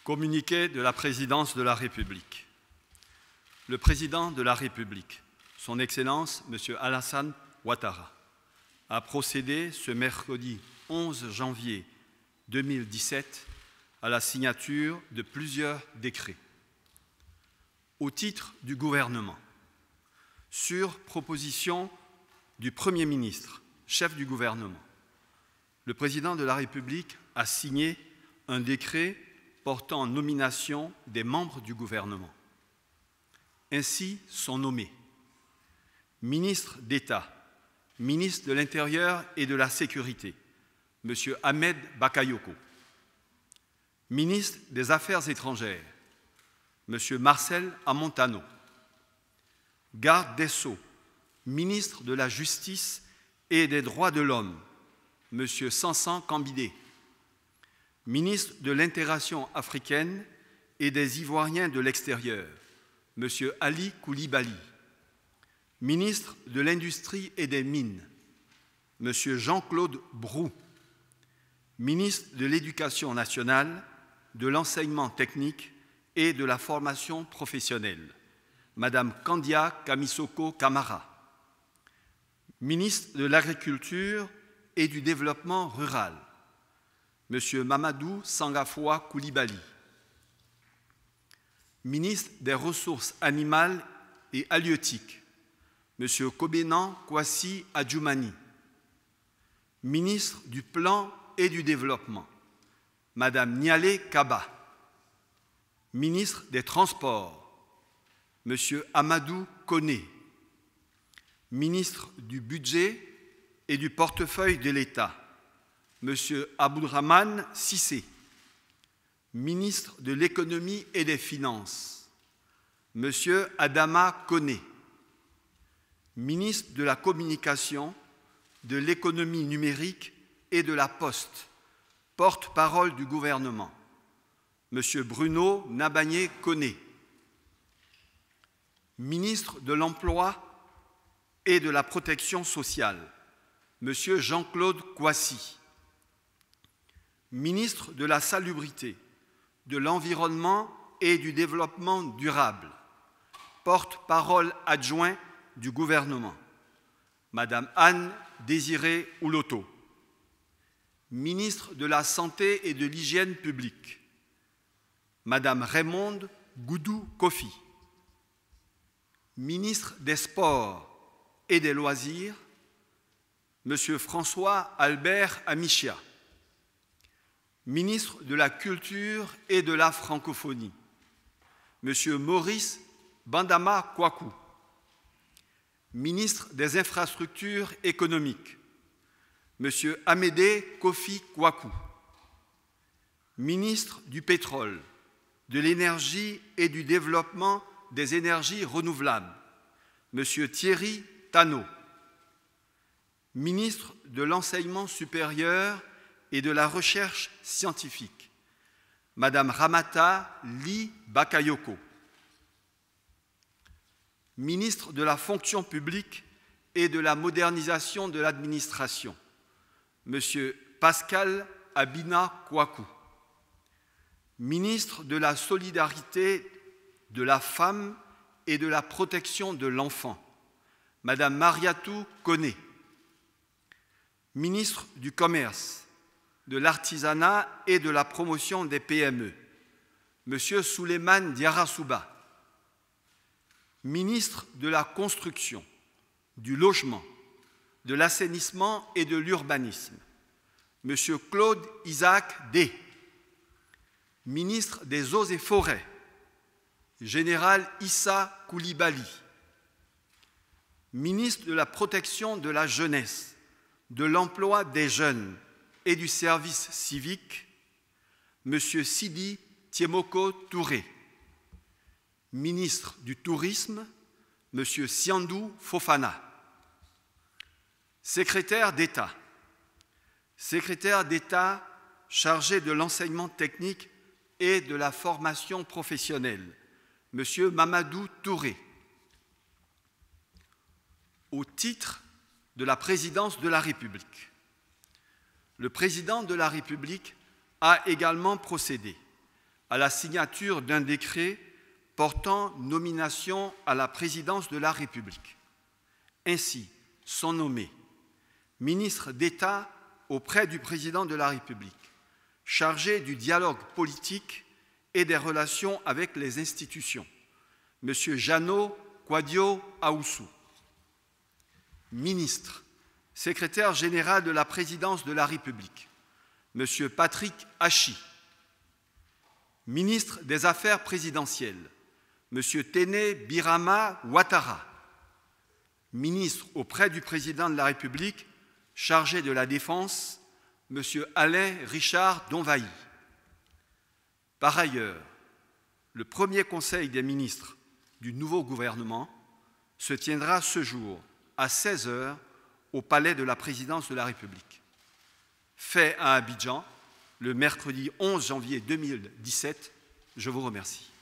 Communiqué de la Présidence de la République. Le Président de la République, Son Excellence M. Alassane Ouattara, a procédé ce mercredi 11 janvier 2017 à la signature de plusieurs décrets. Au titre du gouvernement, sur proposition du Premier ministre, chef du gouvernement, le Président de la République a signé un décret portant nomination des membres du gouvernement. Ainsi sont nommés ministre d'État, ministre de l'Intérieur et de la Sécurité, M. Ahmed Bakayoko, ministre des Affaires étrangères, M. Marcel Amontano, garde des Sceaux, ministre de la Justice et des Droits de l'Homme, M. Sansan Kambidé, ministre de l'Intégration africaine et des Ivoiriens de l'extérieur, M. Ali Koulibaly, ministre de l'Industrie et des Mines, M. Jean-Claude Brou, ministre de l'Éducation nationale, de l'Enseignement technique et de la formation professionnelle, Mme Kandia Kamisoko Kamara, ministre de l'Agriculture et du Développement rural, M. Mamadou Sangafoua Koulibaly, ministre des Ressources animales et halieutiques, M. Kobenan Kwasi Adjoumani, ministre du Plan et du Développement, Mme Nialé Kaba, ministre des Transports, M. Amadou Koné, ministre du Budget et du Portefeuille de l'État, M. Abdourahmane Cissé, ministre de l'Économie et des Finances, M. Adama Koné, ministre de la Communication, de l'Économie numérique et de la Poste, porte-parole du gouvernement, M. Bruno Nabagné Koné, ministre de l'Emploi et de la Protection sociale, M. Jean-Claude Kwasi, ministre de la Salubrité, de l'Environnement et du Développement durable, porte-parole adjoint du gouvernement, Mme Anne Désirée Ouloto, ministre de la Santé et de l'Hygiène publique, Mme Raymonde Goudou Kofi, ministre des Sports et des Loisirs, M. François Albert Amichia, ministre de la Culture et de la Francophonie, M. Maurice Bandama Kouakou, ministre des Infrastructures économiques, M. Amédée Kofi Kouakou, ministre du Pétrole, de l'Énergie et du Développement des énergies renouvelables, M. Thierry Tannot, ministre de l'Enseignement supérieur et de la Recherche scientifique, Mme Ramata Ly Bakayoko, ministre de la Fonction publique et de la modernisation de l'administration, M. Pascal Abina Kouakou, ministre de la Solidarité, de la Femme et de la Protection de l'Enfant, Mme Mariatou Koné, ministre du Commerce, de l'Artisanat et de la Promotion des PME, M. Souleymane Diarra-Souba, ministre de la Construction, du Logement, de l'Assainissement et de l'Urbanisme, M. Claude Isaac Day, ministre des Eaux et Forêts, Général Issa Koulibaly, ministre de la Protection de la Jeunesse, de l'Emploi des Jeunes et du Service civique, M. Sidi Tiemoko Touré, ministre du Tourisme, M. Siandou Fofana, secrétaire d'État chargé de l'enseignement technique et de la formation professionnelle, M. Mamadou Touré, au titre de la présidence de la République. Le président de la République a également procédé à la signature d'un décret portant nomination à la présidence de la République. Ainsi sont nommés ministre d'État auprès du président de la République, chargé du dialogue politique et des relations avec les institutions, M. Jeannot Kouadio Aoussou. Ministre, secrétaire général de la présidence de la République, M. Patrick Hachi. Ministre des Affaires présidentielles, M. Téné Birama Ouattara. Ministre auprès du président de la République, chargé de la Défense, M. Alain Richard Donvaï. Par ailleurs, le premier Conseil des ministres du nouveau gouvernement se tiendra ce jour à 16 h au Palais de la Présidence de la République. Fait à Abidjan, le mercredi 11 janvier 2017, je vous remercie.